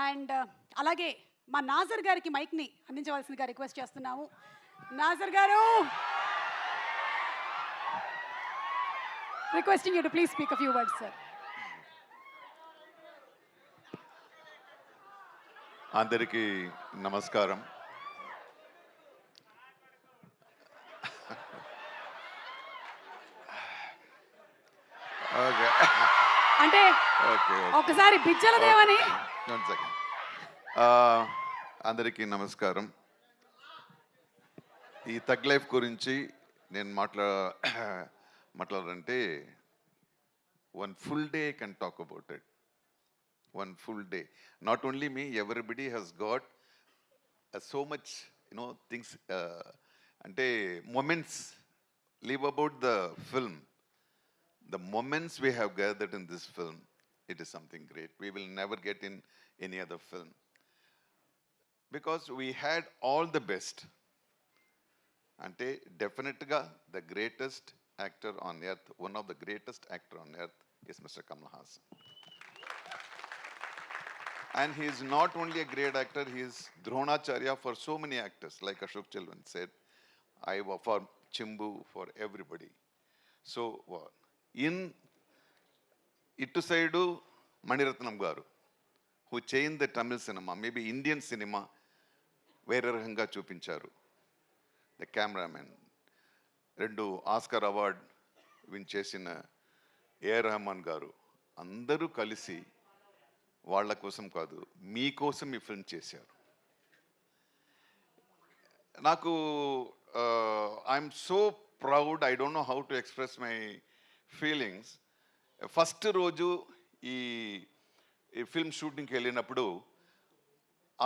And అలాగే మా నాజర్ గారికి మైక్ని అందించవలసిందిగా రిక్వెస్ట్ చేస్తున్నాము. నాజర్ గారు, requesting you to please speak a few words sir. అందరికీ నమస్కారం. అంటే ఒకసారి బిజ్జలదేవని. అందరికీ నమస్కారం. ఈ తగ్ లైఫ్ గురించి నేను మాట్లాడాలంటే one full day can talk about it. One full day. Not only me, everybody has got so much, things, ante moments. Leave about the film. The moments we have gathered in this film, it is something great. We will never get in any other film. Because we had all the best. Ante definitely the greatest actor on earth, one of the greatest actor on earth is Mr. Kamal Haasan. And he is not only a great actor, he is Dronacharya for so many actors, like Ashok Chelvan said, for Chimbu, for everybody. So, in Ittu side, Maniratnam Garu, who changed the Tamil cinema, maybe Indian cinema, where Hanga Chupincharu, the cameraman, Rendu Oscar Award, win chesina A. Rahman Garu, Andaru Kalisi, వాళ్ళ కోసం కాదు, మీకోసం ఈ film చేశారు. నాకు I'm so proud. I don't know how to express my feelings. First రోజు ఈ film షూటింగ్కి వెళ్ళినప్పుడు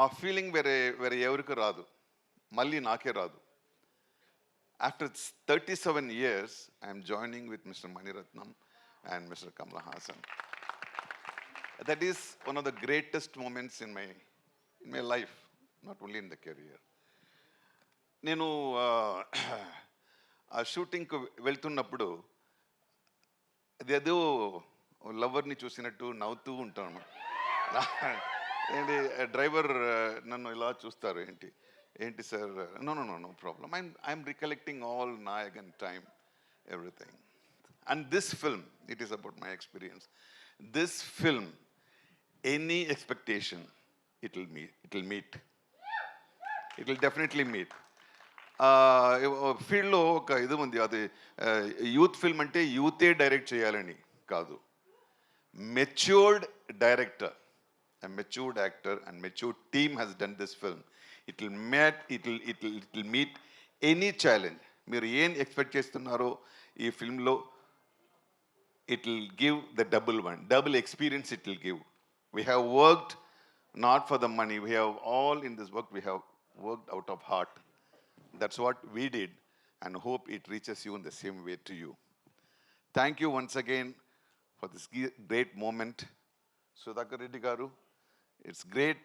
ఆ ఫీలింగ్ వేరే ఎవరికి రాదు, మళ్ళీ నాకే రాదు. After 37 years I'm joining with mister Mani Ratnam and mister Kamal Haasan. That is one of the greatest moments in my life, not only in the career. నేను ఆ షూటింగ్కి వెళ్తున్నప్పుడు అదేదో లవర్ని చూసినట్టు నవ్వుతూ ఉంటాను. ఏంటి డ్రైవర్ నన్ను ఇలా చూస్తారు, ఏంటి sir, no problem, I'm recollecting all Nayakan time, everything. And this film, it is about my experience. This film, any expectation, it will meet. It will definitely meet. ఫీల్డ్లో ఒక ఇది ఉంది, అది యూత్ ఫిల్మ్ అంటే యూతే డైరెక్ట్ చేయాలని కాదు. Matured director, matured actor and matured team has done this film. It will meet any challenge. మీరు ఏం ఎక్స్పెక్ట్ చేస్తున్నారో ఈ ఫిల్మ్లో it will give the double experience it will give. We have worked not for the money. We have all in this work, we have worked out of heart. That's what we did, and hope it reaches you in the same way to you. Thank you once again for this great moment. Sudhakar Reddy Garu, it's great.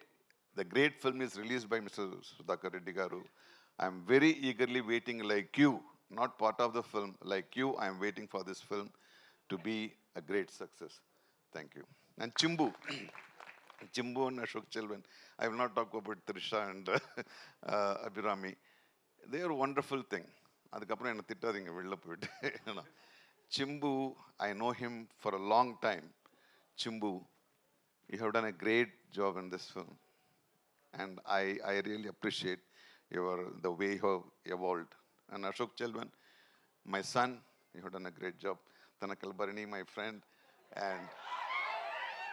The great film is released by Mr. Sudhakar Reddy Garu. I am very eagerly waiting, like you, not part of the film, like you, I am waiting for this film to be a great success. Thank you. And Chimbu and Ashok Chelvan, I will not talk about Trisha and Abhirami. They are a wonderful thing. Adukapra enna thittadinga vella poidu. Chimbu, I know him for a long time. Chimbu, you have done a great job in this film, and I really appreciate the way you have evolved. And Ashok Chelvan, my son, you have done a great job. Tanakal Bharani, my friend, and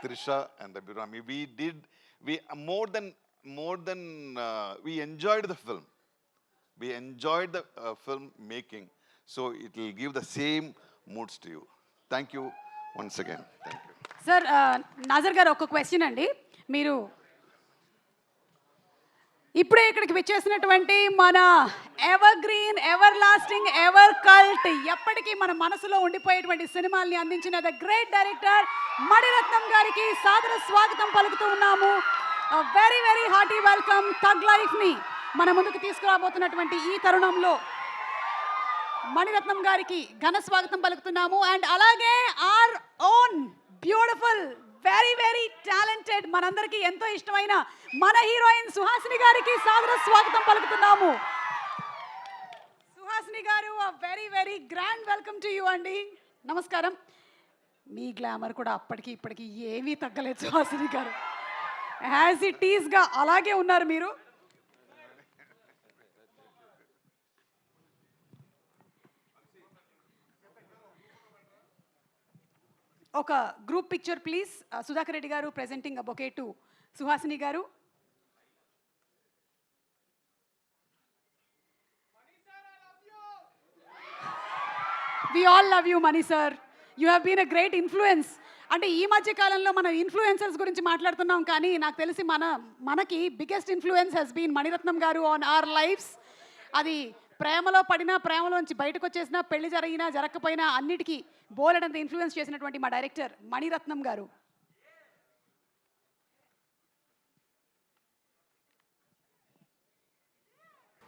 Trisha and Abhirami. We enjoyed the film. We enjoyed the film making. So it will give the same moods to you. Thank you once again. Thank you. Sir, Nazar garu oka question andi. Meeru ఇప్పుడే ఇక్కడికి విచ్చేసినటువంటి మన ever green, ever lasting, ever cult, ఎప్పటికీ మన మనసులో ఉండిపోయేటువంటి సినిమాల్ని అందించిన the great director Mani Ratnam గారికి సాదర స్వాగతం పలుకుతూ ఉన్నాము. Very very hearty welcome. Tug లైఫ్ని మన ముందుకు తీసుకురాబోతున్నటువంటి ఈ తరుణంలో మణిరత్నం గారికి ఘన స్వాగతం పలుకుతున్నాము. అండ్ అలాగే our own beautiful very very talented, మనందరికీ ఎంతో ఇష్టమైన మన హీరోయిన్ సుహాసిని గారికి సాదర స్వాగతం పలుకుతున్నాము. సుహాసిని గారు, very very grand welcome to you అండి. నమస్కారం. మీ గ్లామర్ కూడా అప్పటికి ఇప్పటికి ఏమీ తగ్గలేదు సుహాసిని గారు. యాజ్ ఇట్ ఈస్గా అలాగే ఉన్నారు మీరు. ఒక group picture please. Sudhakar Reddy గారు presenting a bouquet to Suhasini గారు. We all love you Mani sir, you have been a great influence. అంటే ఈ మధ్య కాలంలో మనం ఇన్ఫ్లుయెన్సర్స్ గురించి మాట్లాడుతున్నాం, కానీ నాకు తెలిసి మనకి biggest influence he's been Mani Ratnam garu on hour lifes. అది ప్రేమలో పడినా, ప్రేమలోంచి బయటకు వచ్చేసినా, పెళ్లి జరిగినా జరగకపోయినా అన్నిటికీ బోలెడంత ఇన్ఫ్లుయెన్స్ చేసినటువంటి మా డైరెక్టర్ మణిరత్నం గారు.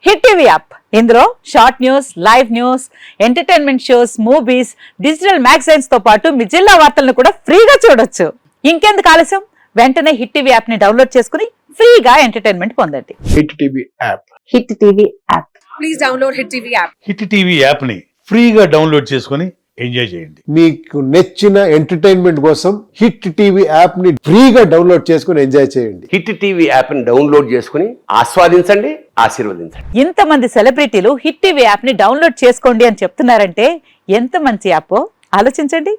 హిట్ టీవీ యాప్, ఇందులో short news, live news, entertainment shows, movies, digital magazines తో పాటు మీ జిల్లా వార్తలను కూడా ఫ్రీగా చూడొచ్చు. ఇంకెందుకు ఆలస్యం, వెంటనే హిట్ టీవీ యాప్ ని డౌన్లోడ్ చేసుకుని ఫ్రీగా ఎంటర్టైన్మెంట్ పొందండి. Hit TV app. Hit TV app. Please download hit TV app. Hit TV యాప్ని ఫ్రీగా డౌన్లోడ్ చేసుకొని ఎంజాయ్ చేయండి. మీకు నచ్చిన ఎంటర్టైన్మెంట్ కోసం హిట్ టీవీ యాప్ ని ఫ్రీగా డౌన్లోడ్ చేసుకుని ఎంజాయ్ చేయండి. హిట్ టీవీ యాప్ని డౌన్లోడ్ చేసుకుని ఆస్వాదించండి, ఆశీర్వదించండి. ఇంతమంది సెలబ్రిటీలు హిట్ టీవీ యాప్ ని డౌన్లోడ్ చేసుకోండి అని చెప్తున్నారంటే ఎంత మంచి యాప్ ఆలోచించండి.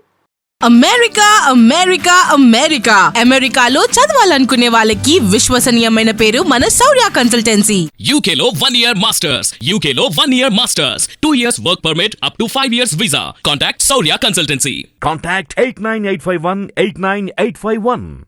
అమెరికా అమెరికా అమెరికా అమెరికాలో చదవాలనుకునే వాళ్ళకి విశ్వసనీయమైన పేరు మన శౌర్య కన్సల్టెన్సీ. UK లో 1 year masters. UK లో 1 year masters. 2 years work permit up to 5 years visa. Contact Saurya Consultancy. Contact 89851 89851.